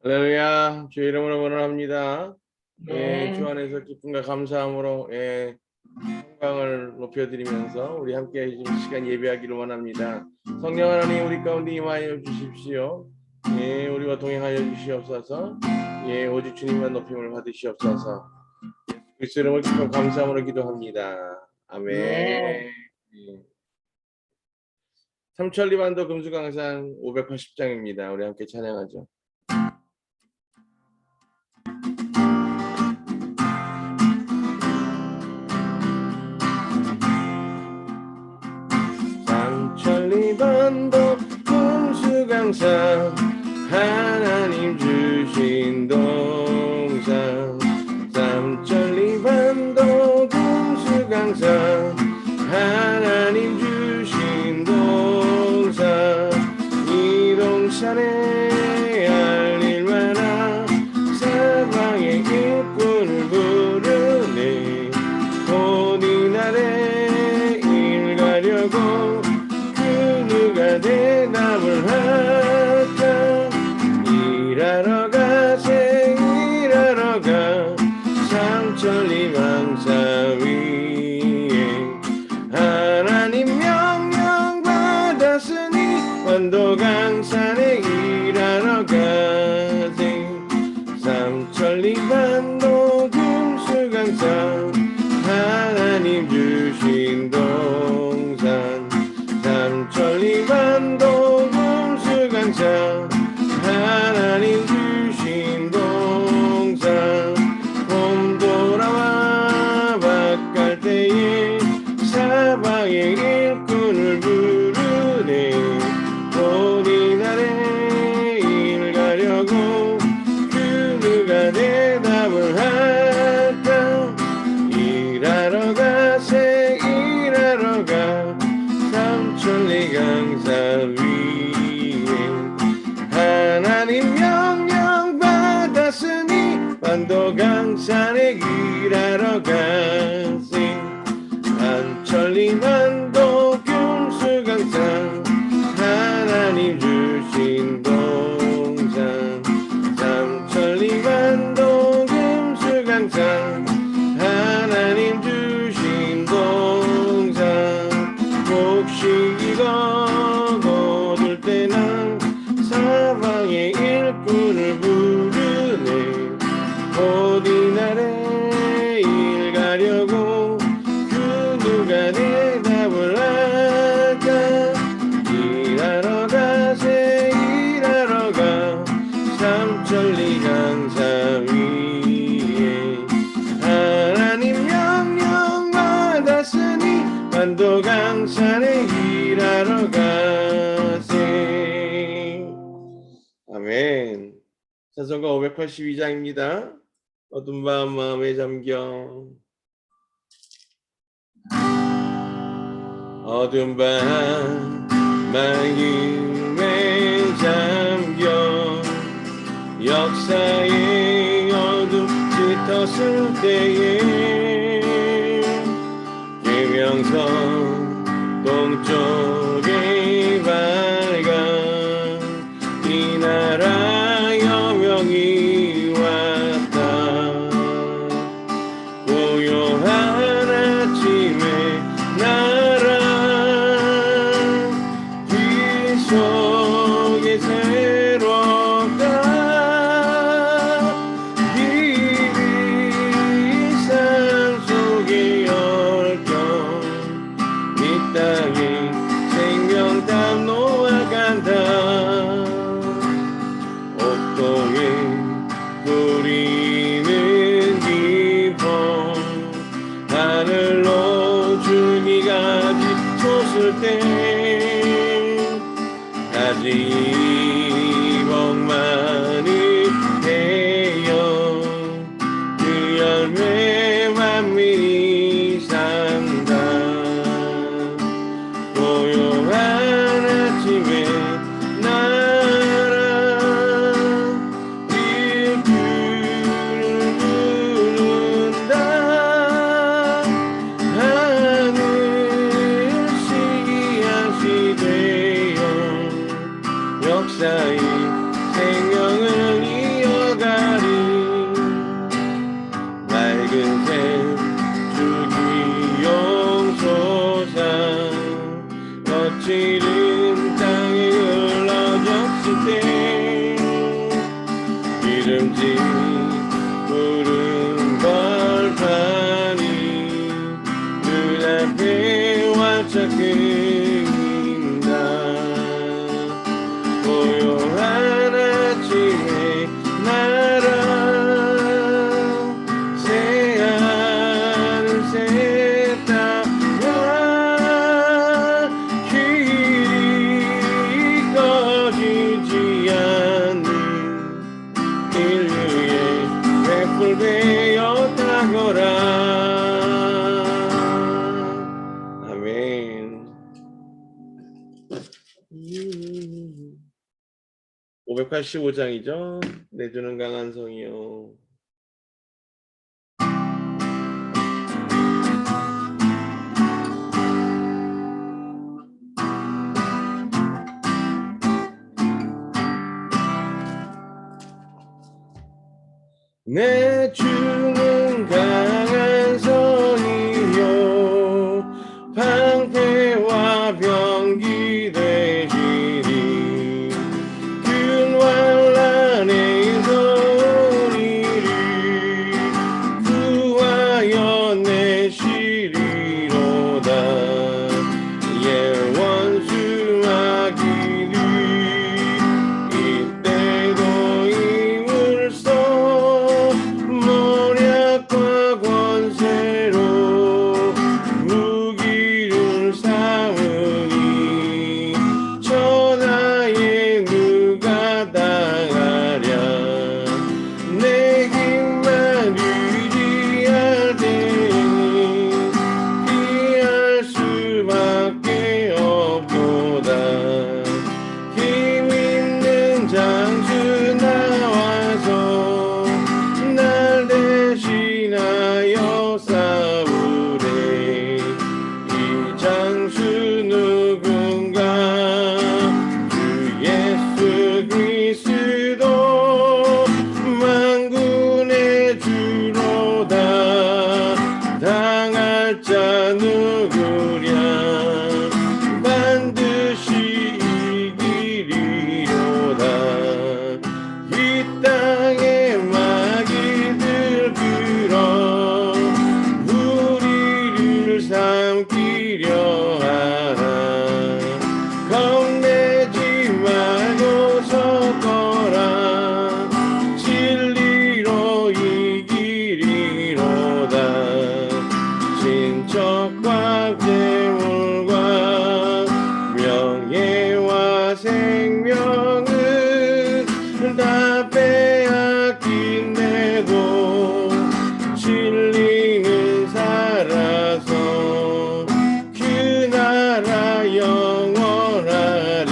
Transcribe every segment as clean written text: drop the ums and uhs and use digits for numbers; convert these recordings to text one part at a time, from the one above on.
할렐루야, 주의 이름으로 번원합니다. 예, 주 네. 안에서 기쁨과 감사함으로 영광을 높여드리면서 우리 함께 해주신 시간 예배하기를 원합니다. 성령 하나님 우리 가운데 임하여 주십시오. 예, 우리와 동행하여 주시옵소서. 예, 오직 주님만 높임을 받으시옵소서. 예수 그리스도 이름으로 기쁨 감사함으로 기도합니다. 아멘. 네. 예. 삼천리반도 금수강산 580장입니다. 우리 함께 찬양하죠. 삼천리반도 금수강산 하나님 주신 동산 삼천리반도 금수강산 하나님 주신 동산 이 동산에 알릴만한 사방의 일꾼을 부르네 어디 날에 일 가려고 누가 대답을 할까 일하러 가세 일하러 가 삼천리방사 위에 하나님 명령 받았으니 완도강산에 일하러 가세 삼천리반도 금수강산 하나님 주신 동산 삼천리반도 금수강산 하나님 주신 동산 봄 돌아와 밭갈 때에 사방의 일꾼을 부르네 어디 날에 일 가려고 그 누가 대답을 할까 일하러 가세 일하러 가 삼천리강산 위에 하나님 명령 받았으니 완도강산에 일하러 가세 삼천리반도 금수강산 하나님 주신 동산 삼천리반도 금수강산 하나님 주신 동산 곡식이고 거둘 때나 사방의 일꾼을 부르네 어디 날에 일 가려고 그 누가 대답을 할까 일하러 가세 일하러 가 삼천리강산 위에 하나님 명령 받았으니 완도강산에 일하러 가세 아멘. 찬송가 582장입니다. 어둠 밤 마음에 잠겨 어둠 밤 마음에 잠겨 역사의 어둠 짙었을 때에 계명성 동쪽에 밝아 이 나라 여명이 왔다 고요한 아침에 나라 길 속에 새롭다 길이 삶 속에 얽혀 이 땅에 생명담 놓아간다 옥동에 뿌리는 기쁨 하늘로 줄기가 솟을 때 아직 복만이 되어 그 열매 만민이 산다 고요한 아침에 나라 일꾼을 부른다 하늘 시기양시 되어 역사의 생명을 때 기름진 푸른 벌판이 눈앞에 활짝 그린다. 고요한 아침에 나라 새하늘 새 따라 길이 꺼지지 않는 인류의 횃불 되어 타거라. 아멘. 585장이죠. 내주는 강한 성이요. 내주는 강한 성이요 방패와 병기 되시니 큰 환난에서 우리를 구하여 내시리로다. 예 원수 마귀를 이때도 이물소 모략과 권세로 무기를 삼으니 천하에 누가 당하랴. 내 힘만 유지할 때는 피할 수밖에 없도다. 힘 있는 장수 나와서 날 대신하여 싸우래. 이 장수 누군가 그 예수 그리스도 만군의 주로다. 당할 자 누구랴. 반드시 이기리로다. 이 땅의 마귀들 들어 우리를 삼키려 하나. 겁내지 말고 서거라. 진리로 이기리로다. 신척과 재물과 명예와 생명은 다 빼앗긴데도 진리는 살아서 그 나라 영원하리라.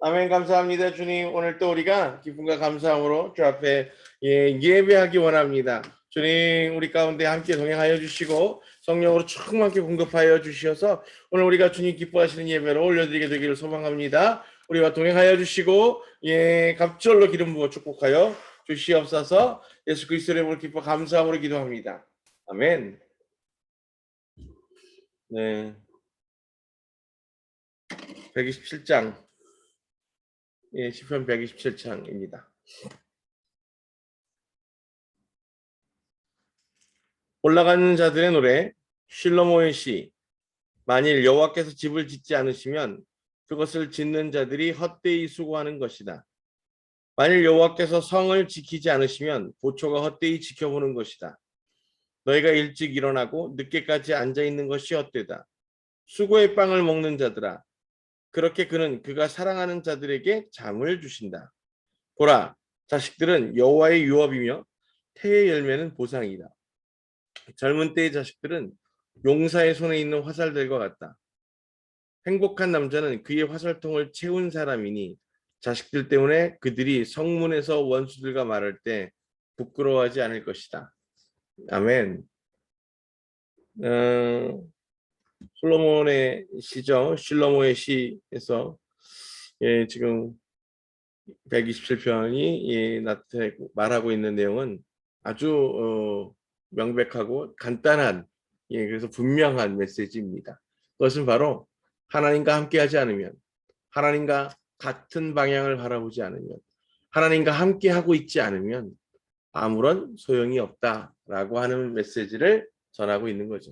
아멘. 감사합니다. 주님, 오늘 또 우리가 기쁨과 감사함으로 주 앞에 예배하기 원합니다. 주님, 우리 가운데 함께 동행하여 주시고 성령으로 충만하게 공급하여 주셔서 오늘 우리가 주님 기뻐하시는 예배로 올려드리게 되기를 소망합니다. 우리와 동행하여 주시고 갑절로 기름 부어 축복하여 주시옵소서. 예수 그리스도의 이름으로 기뻐 감사함으로 기도합니다. 아멘. 네, 127장 시편 127장입니다. 올라가는 자들의 노래. 실로모의 시. 만일 여호와께서 집을 짓지 않으시면 그것을 짓는 자들이 헛되이 수고하는 것이다. 만일 여호와께서 성을 지키지 않으시면 보초가 헛되이 지켜보는 것이다. 너희가 일찍 일어나고 늦게까지 앉아있는 것이 헛되다. 수고의 빵을 먹는 자들아, 그렇게 그는 그가 사랑하는 자들에게 잠을 주신다. 보라, 자식들은 여호와의 유업이며 태의 열매는 보상이다. 젊은 때의 자식들은 용사의 손에 있는 화살들과 같다. 행복한 남자는 그의 화살통을 채운 사람이니 자식들 때문에 그들이 성문에서 원수들과 말할 때 부끄러워하지 않을 것이다. 아멘. 솔로몬의 시죠. 실로모의 시에서 지금 127편이 나타내고 말하고 있는 내용은 아주 명백하고 간단한, 그래서 분명한 메시지입니다. 그것은 바로 하나님과 함께하지 않으면, 하나님과 같은 방향을 바라보지 않으면, 하나님과 함께하고 있지 않으면 아무런 소용이 없다라고 하는 메시지를 전하고 있는 거죠.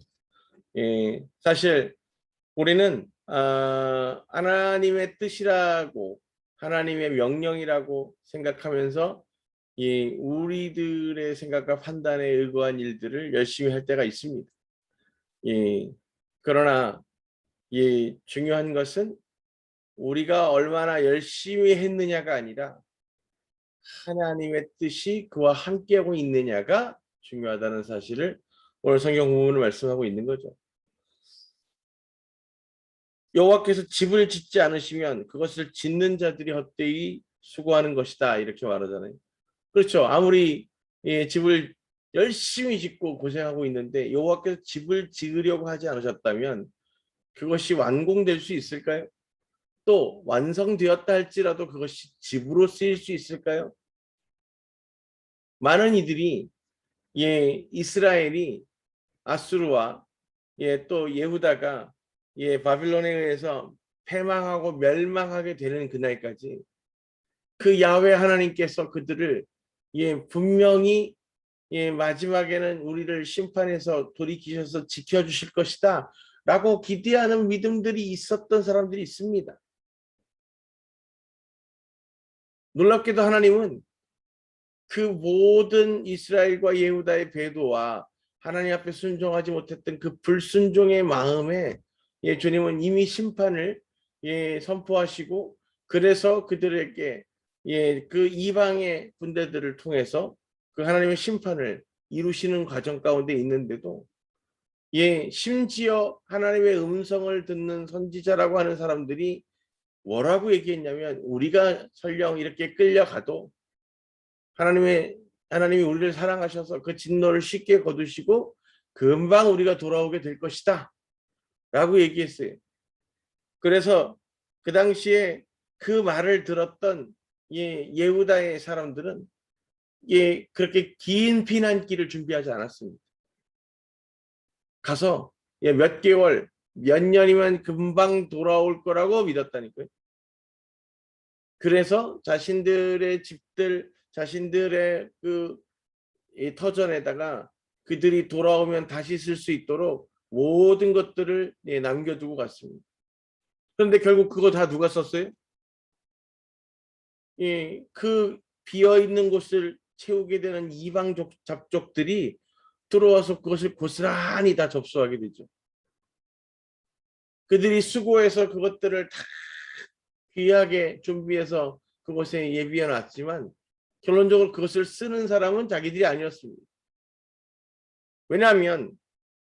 사실 우리는 하나님의 뜻이라고, 하나님의 명령이라고 생각하면서 우리들의 생각과 판단에 의거한 일들을 열심히 할 때가 있습니다. 그러나 중요한 것은 우리가 얼마나 열심히 했느냐가 아니라 하나님의 뜻이 그와 함께하고 있느냐가 중요하다는 사실을 오늘 성경 본문을 말씀하고 있는 거죠. 여호와께서 집을 짓지 않으시면 그것을 짓는 자들이 헛되이 수고하는 것이다, 이렇게 말하잖아요. 그렇죠. 아무리 집을 열심히 짓고 고생하고 있는데 여호와께서 집을 지으려고 하지 않으셨다면 그것이 완공될 수 있을까요? 또 완성되었다 할지라도 그것이 집으로 쓰일 수 있을까요? 많은 이들이 이스라엘이 아수르와 또 예후다가 바빌론에 의해서 패망하고 멸망하게 되는 그날까지 그 야훼 하나님께서 그들을 분명히 마지막에는 우리를 심판해서 돌이키셔서 지켜주실 것이다 라고 기대하는 믿음들이 있었던 사람들이 있습니다. 놀랍게도 하나님은 그 모든 이스라엘과 예후다의 배도와 하나님 앞에 순종하지 못했던 그 불순종의 마음에 주님은 이미 심판을 선포하시고, 그래서 그들에게 그 이방의 군대들을 통해서 그 하나님의 심판을 이루시는 과정 가운데 있는데도 심지어 하나님의 음성을 듣는 선지자라고 하는 사람들이 뭐라고 얘기했냐면, 우리가 설령 이렇게 끌려가도 하나님이 우리를 사랑하셔서 그 진노를 쉽게 거두시고 금방 우리가 돌아오게 될 것이다 라고 얘기했어요. 그래서 그 당시에 그 말을 들었던 예후다의 사람들은 그렇게 긴 피난길을 준비하지 않았습니다. 가서 몇 개월, 몇 년이면 금방 돌아올 거라고 믿었다니까요. 그래서 자신들의 집들, 자신들의 그 터전에다가 그들이 돌아오면 다시 쓸 수 있도록 모든 것들을 남겨두고 갔습니다. 그런데 결국 그거 다 누가 썼어요? 그 비어있는 곳을 채우게 되는 이방 잡족들이 들어와서 그것을 고스란히 다 접수하게 되죠. 그들이 수고해서 그것들을 다 귀하게 준비해서 그곳에 예비해 놨지만 결론적으로 그것을 쓰는 사람은 자기들이 아니었습니다. 왜냐하면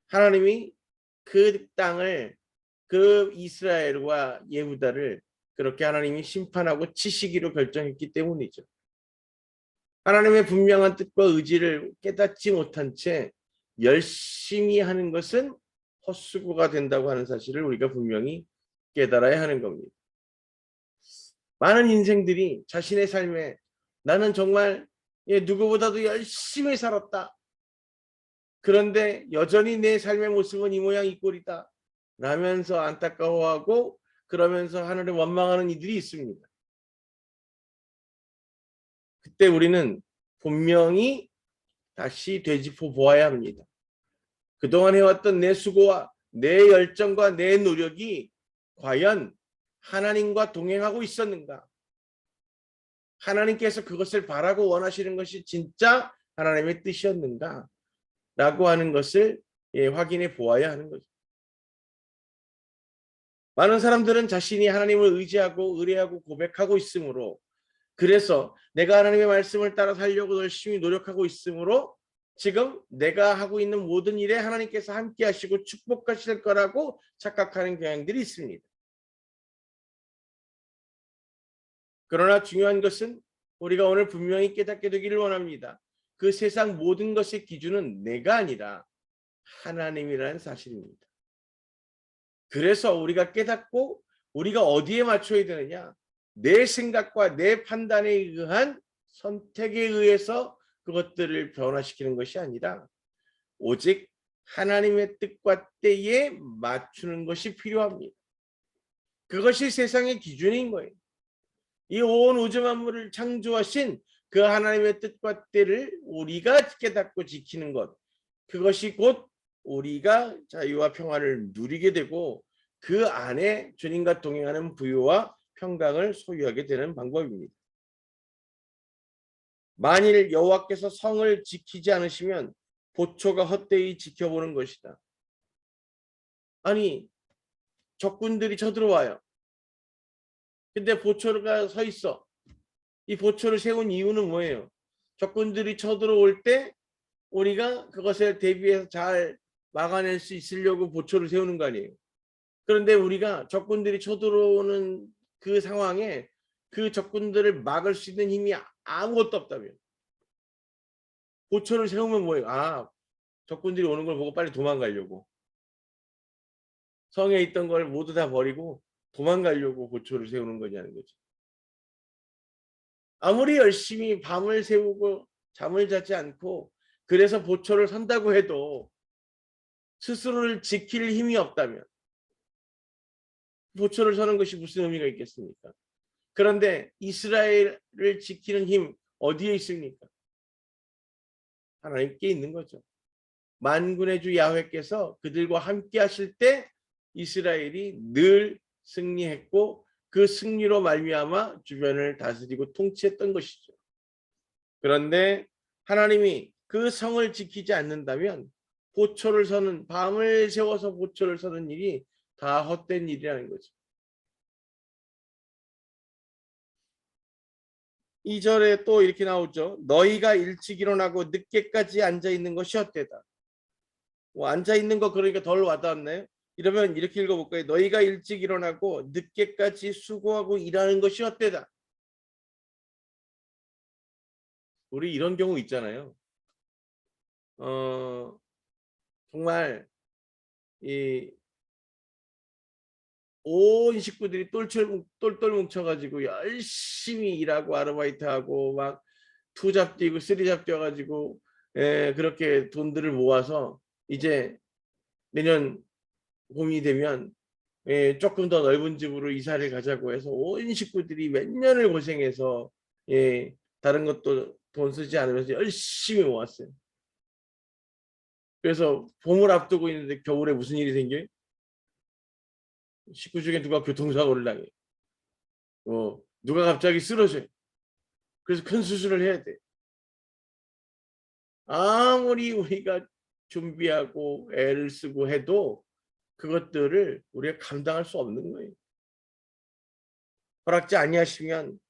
하나님이 그 땅을, 그 이스라엘과 예후다를 그렇게 하나님이 심판하고 치시기로 결정했기 때문이죠. 하나님의 분명한 뜻과 의지를 깨닫지 못한 채 열심히 하는 것은 헛수고가 된다고 하는 사실을 우리가 분명히 깨달아야 하는 겁니다. 많은 인생들이 자신의 삶에 나는 정말 누구보다도 열심히 살았다, 그런데 여전히 내 삶의 모습은 이 모양 이 꼴이다 라면서 안타까워하고 그러면서 하늘을 원망하는 이들이 있습니다. 그때 우리는 분명히 다시 되짚어 보아야 합니다. 그동안 해왔던 내 수고와 내 열정과 내 노력이 과연 하나님과 동행하고 있었는가? 하나님께서 그것을 바라고 원하시는 것이 진짜 하나님의 뜻이었는가? 라고 하는 것을 확인해 보아야 하는 거죠. 많은 사람들은 자신이 하나님을 의지하고 의뢰하고 고백하고 있으므로, 그래서 내가 하나님의 말씀을 따라 살려고 열심히 노력하고 있으므로 지금 내가 하고 있는 모든 일에 하나님께서 함께 하시고 축복하실 거라고 착각하는 경향들이 있습니다. 그러나 중요한 것은 우리가 오늘 분명히 깨닫게 되기를 원합니다. 그 세상 모든 것의 기준은 내가 아니라 하나님이라는 사실입니다. 그래서 우리가 깨닫고 우리가 어디에 맞춰야 되느냐? 내 생각과 내 판단에 의한 선택에 의해서 그것들을 변화시키는 것이 아니라 오직 하나님의 뜻과 때에 맞추는 것이 필요합니다. 그것이 세상의 기준인 거예요. 이 온 우주 만물을 창조하신 그 하나님의 뜻과 때를 우리가 깨닫고 지키는 것, 그것이 곧 우리가 자유와 평화를 누리게 되고 그 안에 주님과 동행하는 부유와 평강을 소유하게 되는 방법입니다. 만일 여호와께서 성을 지키지 않으시면 보초가 헛되이 지켜보는 것이다. 아니, 적군들이 쳐들어와요. 근데 보초가 서 있어. 이 보초를 세운 이유는 뭐예요? 적군들이 쳐들어올 때 우리가 그것에 대비해서 잘 막아낼 수 있으려고 보초를 세우는 거 아니에요. 그런데 우리가 적군들이 쳐들어오는 그 상황에 그 적군들을 막을 수 있는 힘이 아무것도 없다면 보초를 세우면 뭐예요? 아, 적군들이 오는 걸 보고 빨리 도망가려고. 성에 있던 걸 모두 다 버리고 도망가려고 보초를 세우는 거냐는 거죠. 아무리 열심히 밤을 새우고 잠을 자지 않고 그래서 보초를 선다고 해도 스스로를 지킬 힘이 없다면 보초를 서는 것이 무슨 의미가 있겠습니까? 그런데 이스라엘을 지키는 힘 어디에 있습니까? 하나님께 있는 거죠. 만군의 주 야훼께서 그들과 함께 하실 때 이스라엘이 늘 승리했고 그 승리로 말미암아 주변을 다스리고 통치했던 것이죠. 그런데 하나님이 그 성을 지키지 않는다면 보초를 서는, 밤을 새워서 보초를 서는 일이 다 헛된 일이라는 거죠. 2절에 또 이렇게 나오죠. 너희가 일찍 일어나고 늦게까지 앉아 있는 것이 헛되다. 앉아 있는 거 그러니까 덜 와닿았나요? 이러면 이렇게 읽어볼까요? 너희가 일찍 일어나고 늦게까지 수고하고 일하는 것이 헛되다. 우리 이런 경우 있잖아요. 정말 이 온 식구들이 똘똘 뭉쳐가지고 열심히 일하고 아르바이트하고 막 투잡 뛰고 쓰리잡 뛰어가지고 그렇게 돈들을 모아서 이제 내년 봄이 되면 조금 더 넓은 집으로 이사를 가자고 해서 온 식구들이 몇 년을 고생해서 다른 것도 돈 쓰지 않으면서 열심히 모았어요. 그래서 봄을 앞두고 있는데 겨울에 무슨 일이 생겨요? 식구 중에 누가 교통사고를 당해. 누가 갑자기 쓰러져요. 그래서 큰 수술을 해야 돼. 아무리 우리가 준비하고 애를 쓰고 해도 그것들을 우리가 감당할 수 없는 거예요. 허락지 아니하시면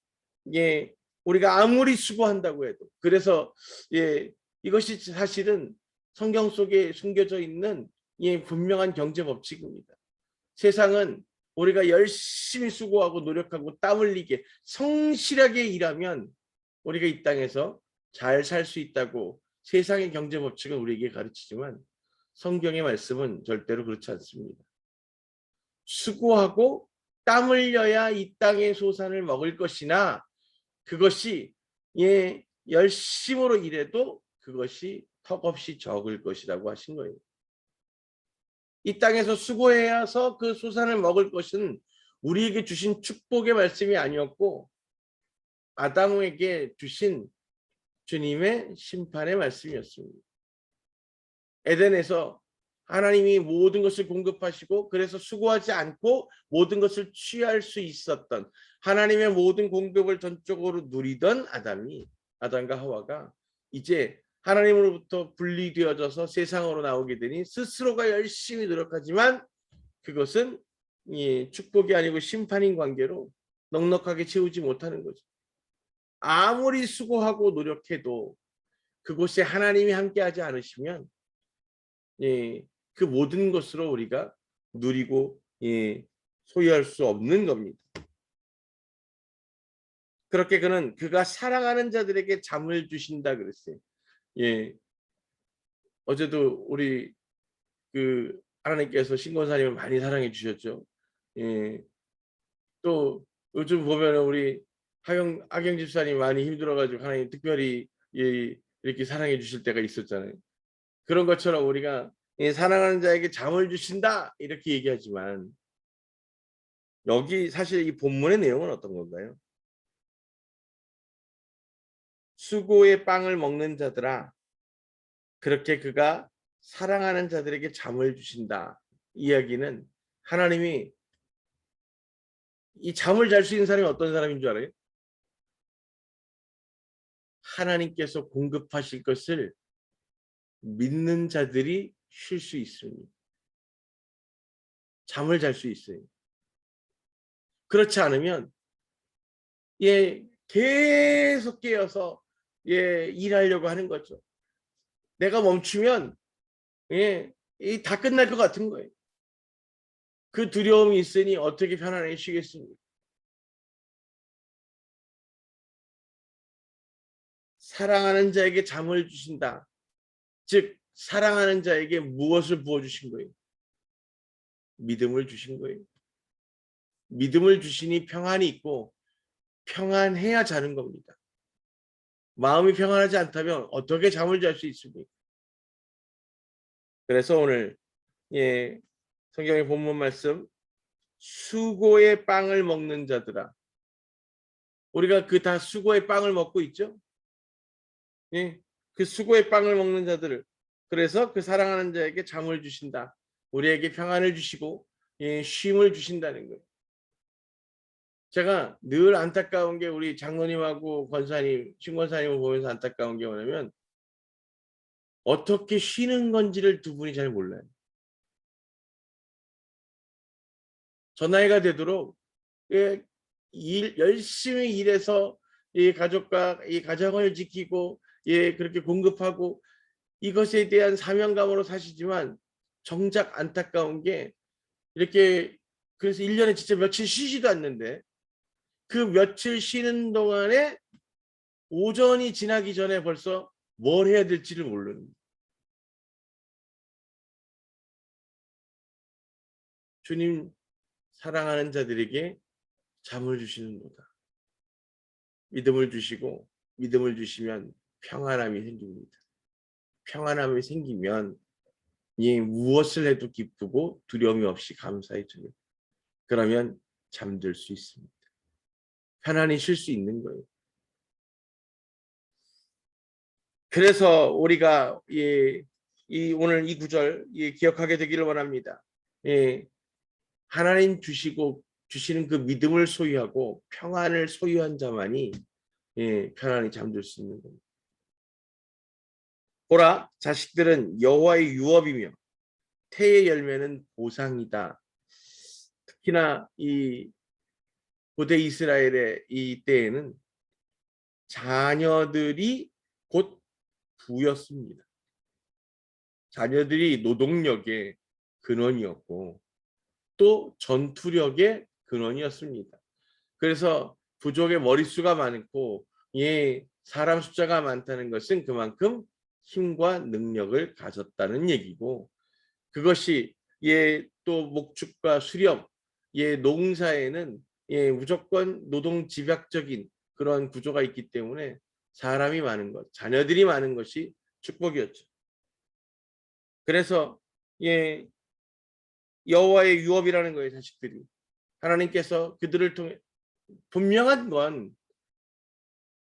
우리가 아무리 수고한다고 해도 그래서 이것이 사실은 성경 속에 숨겨져 있는 분명한 경제 법칙입니다. 세상은 우리가 열심히 수고하고 노력하고 땀 흘리게 성실하게 일하면 우리가 이 땅에서 잘 살 수 있다고 세상의 경제 법칙은 우리에게 가르치지만 성경의 말씀은 절대로 그렇지 않습니다. 수고하고 땀 흘려야 이 땅의 소산을 먹을 것이나 그것이 열심으로 일해도 그것이 턱없이 적을 것이라고 하신 거예요. 이 땅에서 수고해서 그 소산을 먹을 것은 우리에게 주신 축복의 말씀이 아니었고 아담에게 주신 주님의 심판의 말씀이었습니다. 에덴에서 하나님이 모든 것을 공급하시고 그래서 수고하지 않고 모든 것을 취할 수 있었던 하나님의 모든 공급을 전적으로 누리던 아담과 하와가 이제 하나님으로부터 분리되어져서 세상으로 나오게 되니 스스로가 열심히 노력하지만 그것은 축복이 아니고 심판인 관계로 넉넉하게 채우지 못하는 거죠. 아무리 수고하고 노력해도 그곳에 하나님이 함께하지 않으시면 그 모든 것으로 우리가 누리고 소유할 수 없는 겁니다. 그렇게 그가 사랑하는 자들에게 잠을 주신다 그랬어요. 어제도 우리 하나님께서 신권사님을 많이 사랑해 주셨죠. 또 요즘 보면 우리 하경 집사님 많이 힘들어가지고 하나님 특별히 이렇게 사랑해 주실 때가 있었잖아요. 그런 것처럼 우리가 사랑하는 자에게 잠을 주신다 이렇게 얘기하지만 여기 사실 이 본문의 내용은 어떤 건가요? 수고의 빵을 먹는 자들아 그렇게 그가 사랑하는 자들에게 잠을 주신다. 이야기는 하나님이 이 잠을 잘 수 있는 사람이 어떤 사람인 줄 알아요? 하나님께서 공급하실 것을 믿는 자들이 쉴 수 있습니다. 잠을 잘 수 있어요. 그렇지 않으면 계속 깨어서 일하려고 하는 거죠. 내가 멈추면 다 끝날 것 같은 거예요. 그 두려움이 있으니 어떻게 편안하게 쉬겠습니까? 사랑하는 자에게 잠을 주신다. 즉 사랑하는 자에게 무엇을 부어주신 거예요? 믿음을 주신 거예요. 믿음을 주시니 평안이 있고 평안해야 자는 겁니다. 마음이 평안하지 않다면 어떻게 잠을 잘 수 있습니까? 그래서 오늘 성경의 본문 말씀 수고의 빵을 먹는 자들아 우리가 그 다 수고의 빵을 먹고 있죠. 그 수고의 빵을 먹는 자들을 그래서 그 사랑하는 자에게 잠을 주신다. 우리에게 평안을 주시고 쉼을 주신다는 거예요. 제가 늘 안타까운 게 우리 장로님하고 권사님, 신권사님을 보면서 안타까운 게 뭐냐면 어떻게 쉬는 건지를 두 분이 잘 몰라요. 저 나이가 되도록 열심히 일해서 이 가족과 이 가정을 지키고 그렇게 공급하고 이것에 대한 사명감으로 사시지만 정작 안타까운 게 이렇게 그래서 1년에 진짜 며칠 쉬지도 않는데 그 며칠 쉬는 동안에 오전이 지나기 전에 벌써 뭘 해야 될지를 모르는 주님 사랑하는 자들에게 잠을 주시는도다. 믿음을 주시고 믿음을 주시면 평안함이 생깁니다. 평안함이 생기면 무엇을 해도 기쁘고 두려움이 없이 감사해 주는 그러면 잠들 수 있습니다. 편안히 쉴 수 있는 거예요. 그래서 우리가 오늘 이 구절 기억하게 되기를 원합니다. 하나님 주시는 그 믿음을 소유하고 평안을 소유한 자만이 편안히 잠들 수 있는 겁니다. 보라, 자식들은 여호와의 유업이며 태의 열매는 보상이다. 특히나 이 고대 이스라엘의 이 때에는 자녀들이 곧 부였습니다. 자녀들이 노동력의 근원이었고 또 전투력의 근원이었습니다. 그래서 부족의 머릿수가 많고 사람 숫자가 많다는 것은 그만큼 힘과 능력을 가졌다는 얘기고 그것이 또 목축과 수렵 농사에는 무조건 노동 집약적인 그런 구조가 있기 때문에 사람이 많은 것, 자녀들이 많은 것이 축복이었죠. 그래서 여호와의 유업이라는 거예요. 자식들이 하나님께서 그들을 통해 분명한 건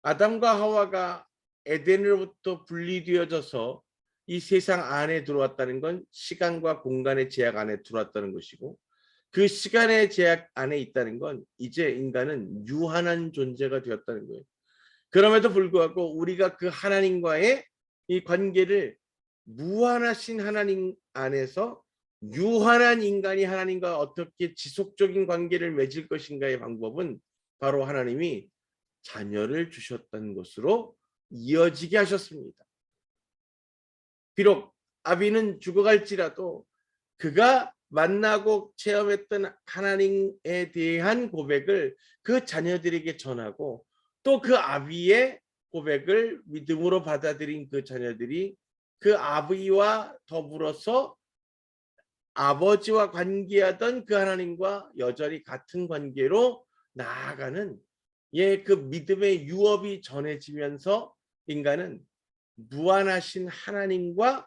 아담과 하와가 에덴으로부터 분리되어져서 이 세상 안에 들어왔다는 건 시간과 공간의 제약 안에 들어왔다는 것이고 그 시간의 제약 안에 있다는 건 이제 인간은 유한한 존재가 되었다는 거예요. 그럼에도 불구하고 우리가 그 하나님과의 이 관계를 무한하신 하나님 안에서 유한한 인간이 하나님과 어떻게 지속적인 관계를 맺을 것인가의 방법은 바로 하나님이 자녀를 주셨다는 것으로 이어지게 하셨습니다. 비록 아비는 죽어갈지라도 그가 만나고 체험했던 하나님에 대한 고백을 그 자녀들에게 전하고 또 그 아비의 고백을 믿음으로 받아들인 그 자녀들이 그 아비와 더불어서 아버지와 관계하던 그 하나님과 여전히 같은 관계로 나아가는 그 믿음의 유업이 전해지면서 인간은 무한하신 하나님과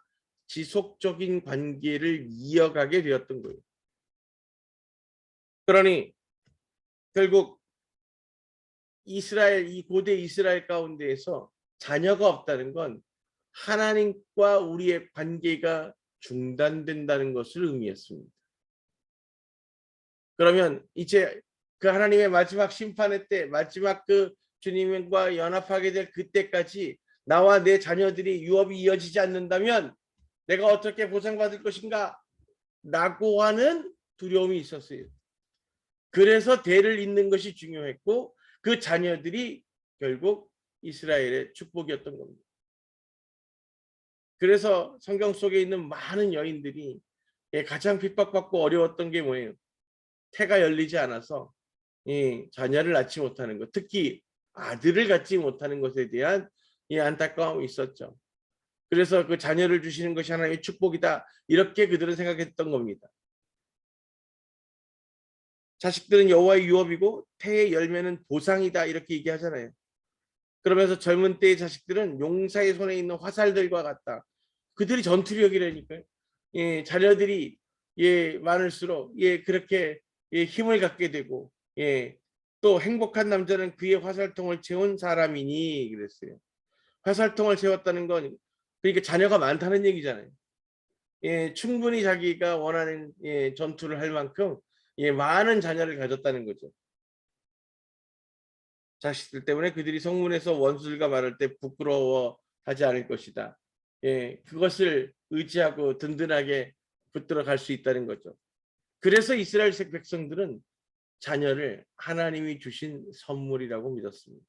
지속적인 관계를 이어가게 되었던 거예요. 그러니 결국 이스라엘, 이 고대 이스라엘 가운데에서 자녀가 없다는 건 하나님과 우리의 관계가 중단된다는 것을 의미했습니다. 그러면 이제 그 하나님의 마지막 심판의 때, 마지막 그 주님과 연합하게 될 그때까지 나와 내 자녀들이 유업이 이어지지 않는다면 내가 어떻게 보상받을 것인가? 라고 하는 두려움이 있었어요. 그래서 대를 잇는 것이 중요했고 그 자녀들이 결국 이스라엘의 축복이었던 겁니다. 그래서 성경 속에 있는 많은 여인들이 가장 핍박받고 어려웠던 게 뭐예요? 태가 열리지 않아서 자녀를 낳지 못하는 것, 특히 아들을 갖지 못하는 것에 대한 안타까움이 있었죠. 그래서 그 자녀를 주시는 것이 하나님의 축복이다. 이렇게 그들은 생각했던 겁니다. 자식들은 여호와의 유업이고 태의 열매는 보상이다. 이렇게 얘기하잖아요. 그러면서 젊은 때의 자식들은 용사의 손에 있는 화살들과 같다. 그들이 전투력이라니까요. 자녀들이 많을수록 그렇게 힘을 갖게 되고 또 행복한 남자는 그의 화살통을 채운 사람이니 그랬어요. 화살통을 채웠다는 건 그러니까 자녀가 많다는 얘기잖아요. 충분히 자기가 원하는 전투를 할 만큼 많은 자녀를 가졌다는 거죠. 자식들 때문에 그들이 성문에서 원수들과 말할 때 부끄러워하지 않을 것이다. 그것을 의지하고 든든하게 붙들어 갈 수 있다는 거죠. 그래서 이스라엘 백성들은 자녀를 하나님이 주신 선물이라고 믿었습니다.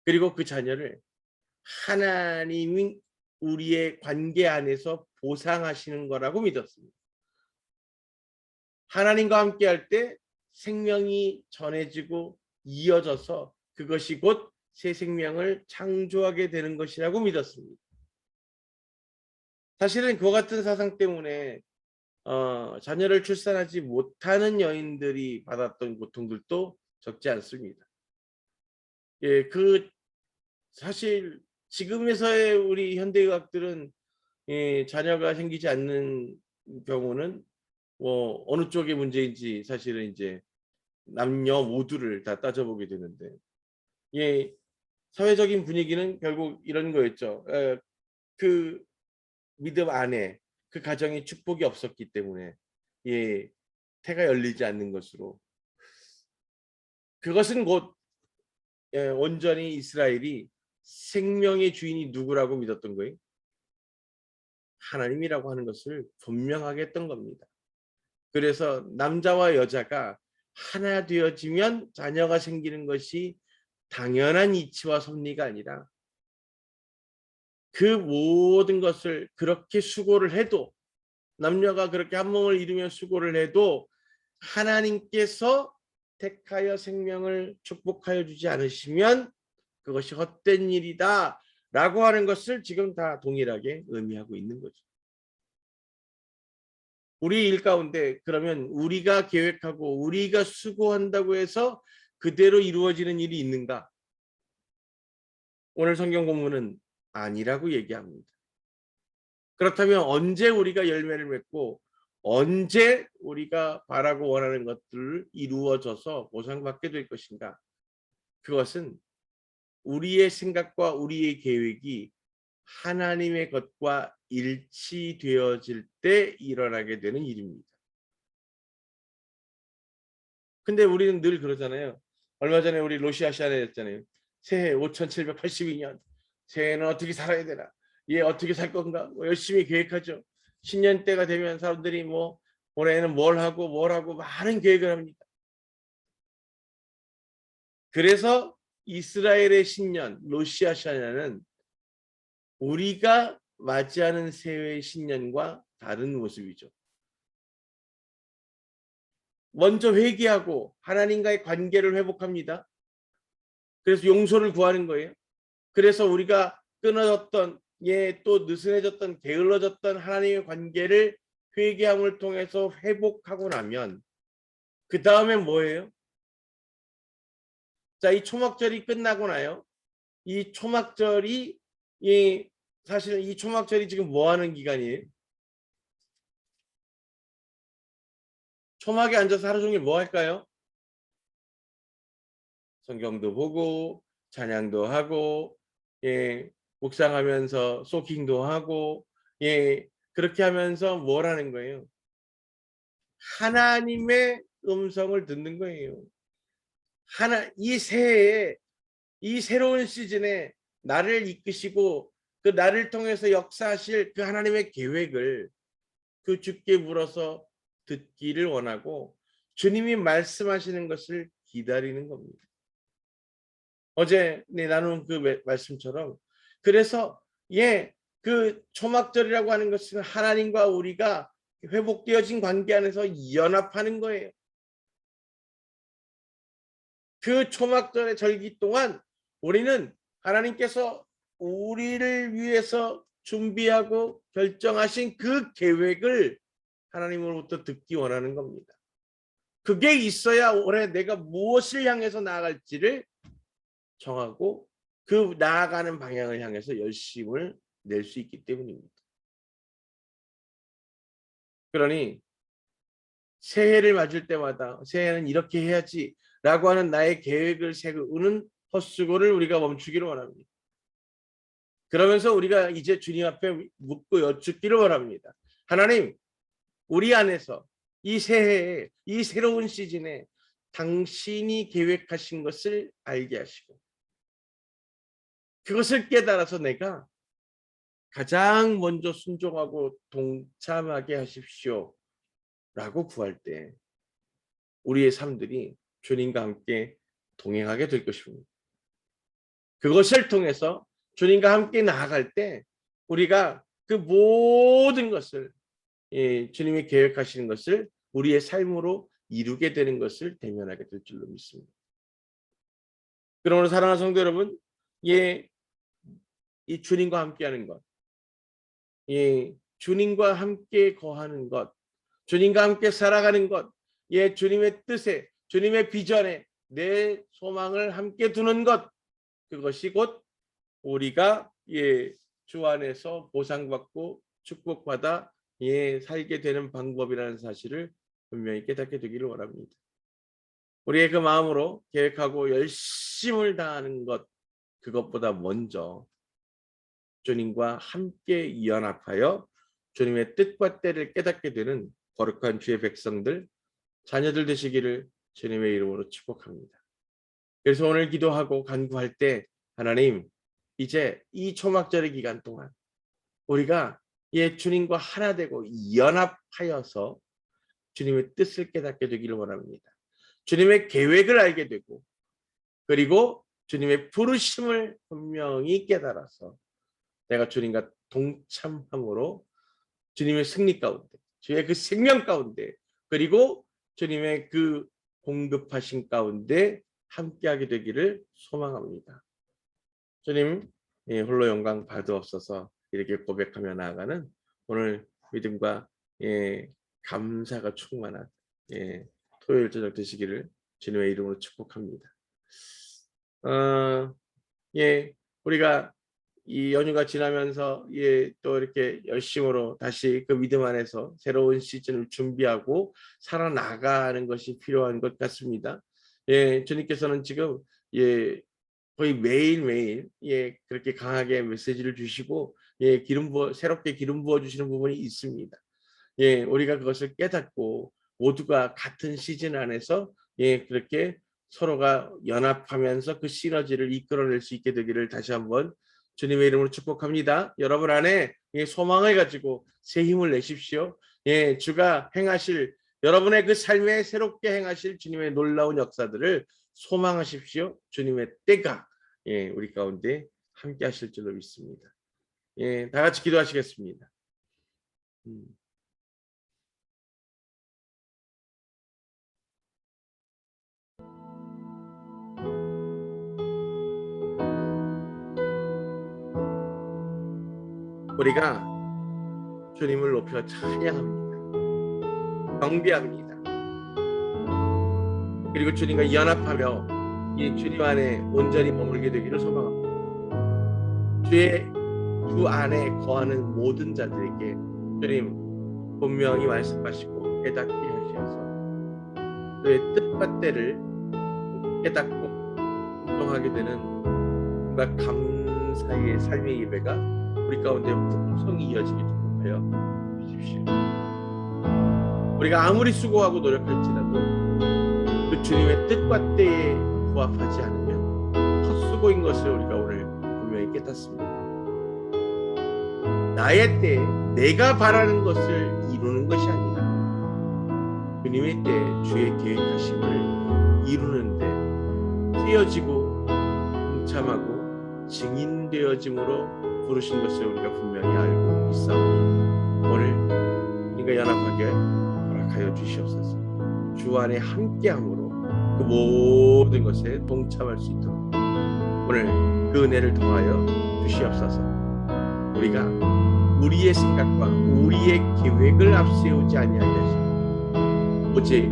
그리고 그 자녀를 하나님이 우리의 관계 안에서 보상하시는 거라고 믿었습니다. 하나님과 함께 할 때 생명이 전해지고 이어져서 그것이 곧 새 생명을 창조하게 되는 것이라고 믿었습니다. 사실은 그와 같은 사상 때문에 자녀를 출산하지 못하는 여인들이 받았던 고통들도 적지 않습니다. 사실 지금에서의 우리 현대의학들은 자녀가 생기지 않는 경우는 뭐 어느 쪽의 문제인지 사실은 이제 남녀 모두를 다 따져보게 되는데 사회적인 분위기는 결국 이런 거였죠. 그 믿음 안에 그 가정에 축복이 없었기 때문에 태가 열리지 않는 것으로 그것은 곧 온전히 이스라엘이 생명의 주인이 누구라고 믿었던 거예요? 하나님이라고 하는 것을 분명하게 했던 겁니다. 그래서 남자와 여자가 하나 되어지면 자녀가 생기는 것이 당연한 이치와 섭리가 아니라 그 모든 것을 그렇게 수고를 해도 남녀가 그렇게 한 몸을 이루며 수고를 해도 하나님께서 택하여 생명을 축복하여 주지 않으시면 그것이 헛된 일이다 라고 하는 것을 지금 다 동일하게 의미하고 있는 거죠. 우리 일 가운데 그러면 우리가 계획하고 우리가 수고한다고 해서 그대로 이루어지는 일이 있는가? 오늘 성경 본문은 아니라고 얘기합니다. 그렇다면 언제 우리가 열매를 맺고 언제 우리가 바라고 원하는 것들을 이루어져서 보상받게 될 것인가? 그것은 우리의 생각과 우리의 계획이 하나님의 것과 일치되어질 때 일어나게 되는 일입니다. 근데 우리는 늘 그러잖아요. 얼마 전에 우리 로시아 시안에 했잖아요. 새해 5782년 새해는 어떻게 살아야 되나? 어떻게 살 건가? 뭐 열심히 계획하죠. 신년 때가 되면 사람들이 뭐 올해는 뭘 하고 많은 계획을 합니다. 그래서 이스라엘의 신년 로시아 시안은 우리가 맞이하는 새해의 신년과 다른 모습이죠. 먼저 회개하고 하나님과의 관계를 회복합니다. 그래서 용서를 구하는 거예요. 그래서 우리가 끊어졌던 또 느슨해졌던 게을러졌던 하나님의 관계를 회개함을 통해서 회복하고 나면 그 다음에 뭐예요? 자, 이 초막절이 끝나고 나요. 이 초막절이 사실 이 초막절이 지금 뭐 하는 기간이에요? 소막에 앉아서 하루 종일 뭐 할까요? 성경도 보고 찬양도 하고 예, 묵상하면서 소킹도 하고 예, 그렇게 하면서 뭘 하는 거예요? 하나님의 음성을 듣는 거예요. 이 새해에 이 새로운 시즌에 나를 이끄시고 그 나를 통해서 역사하실 그 하나님의 계획을 그 주께 물어서 듣기를 원하고 주님이 말씀하시는 것을 기다리는 겁니다. 어제 나눈 그 말씀처럼 그래서 그 초막절이라고 하는 것은 하나님과 우리가 회복되어진 관계 안에서 연합하는 거예요. 그 초막절의 절기 동안 우리는 하나님께서 우리를 위해서 준비하고 결정하신 그 계획을 하나님으로부터 듣기 원하는 겁니다. 그게 있어야 올해 내가 무엇을 향해서 나아갈지를 정하고 그 나아가는 방향을 향해서 열심을 낼 수 있기 때문입니다. 그러니 새해를 맞을 때마다 새해는 이렇게 해야지 라고 하는 나의 계획을 세우는 헛수고를 우리가 멈추기를 원합니다. 그러면서 우리가 이제 주님 앞에 묻고 여쭙기를 원합니다. 하나님, 우리 안에서 이 새해에 이 새로운 시즌에 당신이 계획하신 것을 알게 하시고 그것을 깨달아서 내가 가장 먼저 순종하고 동참하게 하십시오 라고 구할 때 우리의 삶들이 주님과 함께 동행하게 될 것입니다. 그것을 통해서 주님과 함께 나아갈 때 우리가 그 모든 것을 주님이 계획하시는 것을 우리의 삶으로 이루게 되는 것을 대면하게 될 줄로 믿습니다. 그러므로 사랑하는 성도 여러분, 이 주님과 함께하는 것, 주님과 함께 거하는 것, 주님과 함께 살아가는 것, 주님의 뜻에, 주님의 비전에 내 소망을 함께 두는 것, 그것이 곧 우리가 주 안에서 보상받고 축복받아 살게 되는 방법이라는 사실을 분명히 깨닫게 되기를 원합니다. 우리의 그 마음으로 계획하고 열심을 다하는 것, 그것보다 먼저 주님과 함께 연합하여 주님의 뜻과 때를 깨닫게 되는 거룩한 주의 백성들, 자녀들 되시기를 주님의 이름으로 축복합니다. 그래서 오늘 기도하고 간구할 때 하나님, 이제 이 초막절의 기간 동안 우리가 주님과 하나 되고 연합하여서 주님의 뜻을 깨닫게 되기를 원합니다. 주님의 계획을 알게 되고 그리고 주님의 부르심을 분명히 깨달아서 내가 주님과 동참함으로 주님의 승리 가운데, 주의 그 생명 가운데, 그리고 주님의 그 공급하신 가운데 함께하게 되기를 소망합니다. 주님, 홀로 영광 받으옵소서. 이렇게 고백하며 나아가는 오늘 믿음과 감사가 충만한 토요일 저녁 되시기를 주님의 이름으로 축복합니다. 우리가 이 연휴가 지나면서 또 이렇게 열심으로 다시 그 믿음 안에서 새로운 시즌을 준비하고 살아나가는 것이 필요한 것 같습니다. 주님께서는 지금 거의 매일매일 그렇게 강하게 메시지를 주시고 새롭게 기름 부어 주시는 부분이 있습니다. 우리가 그것을 깨닫고 모두가 같은 시즌 안에서 그렇게 서로가 연합하면서 그 시너지를 이끌어낼 수 있게 되기를 다시 한번 주님의 이름으로 축복합니다. 여러분 안에 소망을 가지고 새 힘을 내십시오. 주가 행하실 여러분의 그 삶에 새롭게 행하실 주님의 놀라운 역사들을 소망하십시오. 주님의 때가 우리 가운데 함께 하실 줄로 믿습니다. 다 같이 기도하시겠습니다. 우리가 주님을 높여 찬양합니다. 경배합니다. 그리고 주님과 연합하며 이 주님 안에 온전히 머물게 되기를 소망합니다. 주 안에 거하는 모든 자들에게 주님 분명히 말씀하시고 깨닫게 하셔서 그의 뜻과 때를 깨닫고 순종하게 되는 뭔가 감사의 삶의 예배가 우리 가운데 풍성히 이어지게 축복하여 주십시오. 우리가 아무리 수고하고 노력할지라도 그 주님의 뜻과 때에 부합하지 않으면 헛수고인 것을 우리가 오늘 분명히 깨닫습니다. 나의 때에 내가 바라는 것을 이루는 것이 아니라 주님의 때에 주의 계획하심을 이루는데 쓰여지고 동참하고 증인되어짐으로 부르신 것을 우리가 분명히 알고 있사오니 오늘 우리가 연합하게 허락하여 주시옵소서. 주 안에 함께함으로 그 모든 것에 동참할 수 있도록 오늘 그 은혜를 더하여 주시옵소서. 우리가 우리의 생각과 우리의 계획을 앞세우지 아니하게 하시고 오직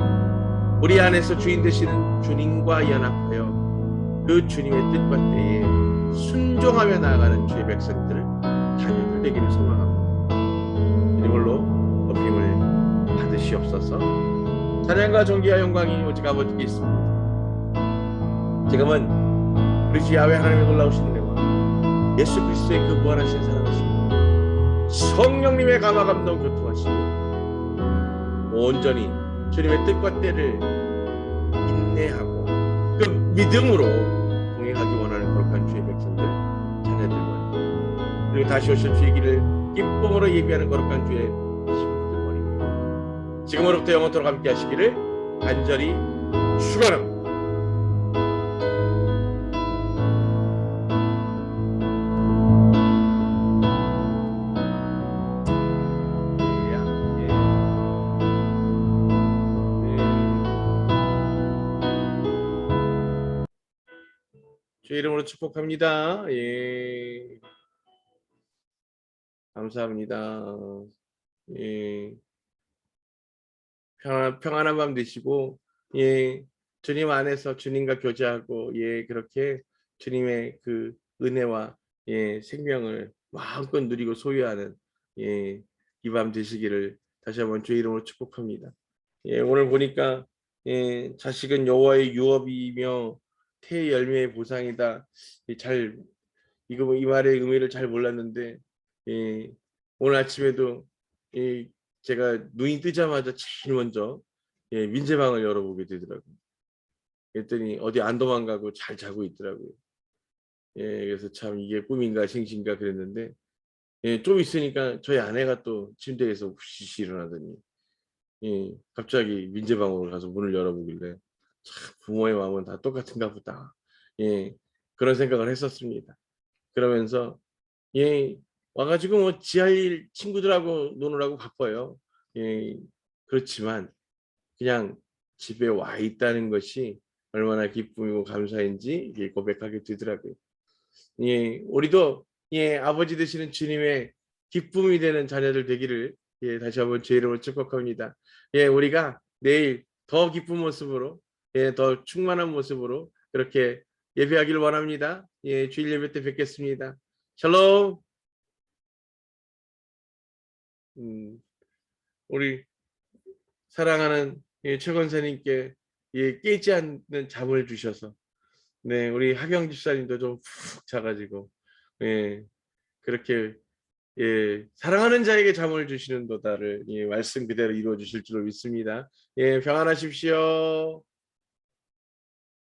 우리 안에서 주인 되시는 주님과 연합하여 그 주님의 뜻과 때에 순종하며 나아가는 주의 백성들을 자녀들 되기를 소망합니다. 이름으로 높임을 받으시옵소서. 찬양과 존귀와 영광이 오직 아버지께 있습니다. 지금은 우리 주 야훼 하나님의 놀라우신 은혜와 예수 그리스도의 그 무한하신 사랑하시고 성령님의 감화 감동 교통하시고 온전히 주님의 뜻과 때를 인내하고 그 믿음으로 동행하기 원하는 거룩한 주의 백성들 자녀들만 그리고 다시 오실 주의 길을 기쁨으로 예비하는 거룩한 주의 신부들만입니다. 지금으로부터 영원토록 함께 하시기를 간절히 축원합니다. 주의 이름으로 축복합니다. 예. 감사합니다. 예. 평안한 밤 되시고, 예. 주님 안에서 주님과 교제하고, 예. 그렇게 주님의 그 은혜와 예. 생명을 마음껏 누리고 소유하는 예. 이 밤 되시기를 다시 한번 주의 이름으로 축복합니다. 예. 오늘 보니까 예. 자식은 여호와의 유업이며 태의 열매의 보상이다. 잘 이 말의 의미를 잘 몰랐는데 예, 오늘 아침에도 예, 제가 눈이 뜨자마자 제일 먼저 예, 민재방을 열어보게 되더라고요. 그랬더니 어디 안 도망가고 잘 자고 있더라고요. 예, 그래서 참 이게 꿈인가 생신가 그랬는데 예, 좀 있으니까 저희 아내가 또 침대에서 후시 일어나더니 예, 갑자기 민재방으로 가서 문을 열어보길래 참 부모의 마음은 다 똑같은가 보다. 예, 그런 생각을 했었습니다. 그러면서 예, 와가지고 뭐 지할 친구들하고 노느라고 바빠요. 예, 그렇지만 그냥 집에 와 있다는 것이 얼마나 기쁨이고 감사인지 예, 고백하게 되더라고요. 예, 우리도 예, 아버지 되시는 주님의 기쁨이 되는 자녀들 되기를 예, 다시 한번 제 이름으로 축복합니다. 예, 우리가 내일 더 기쁜 모습으로 예, 더 충만한 모습으로 그렇게 예배하기를 원합니다. 예, 주일 예배 때 뵙겠습니다. 샬롬. 우리 사랑하는 예, 최 권사님께 예, 깨지 않는 잠을 주셔서 네, 우리 하경 집사님도 좀 푹 자가지고 예, 그렇게 예, 사랑하는 자에게 잠을 주시는 도다를 예, 말씀 그대로 이루어 주실 줄로 믿습니다. 예, 평안하십시오.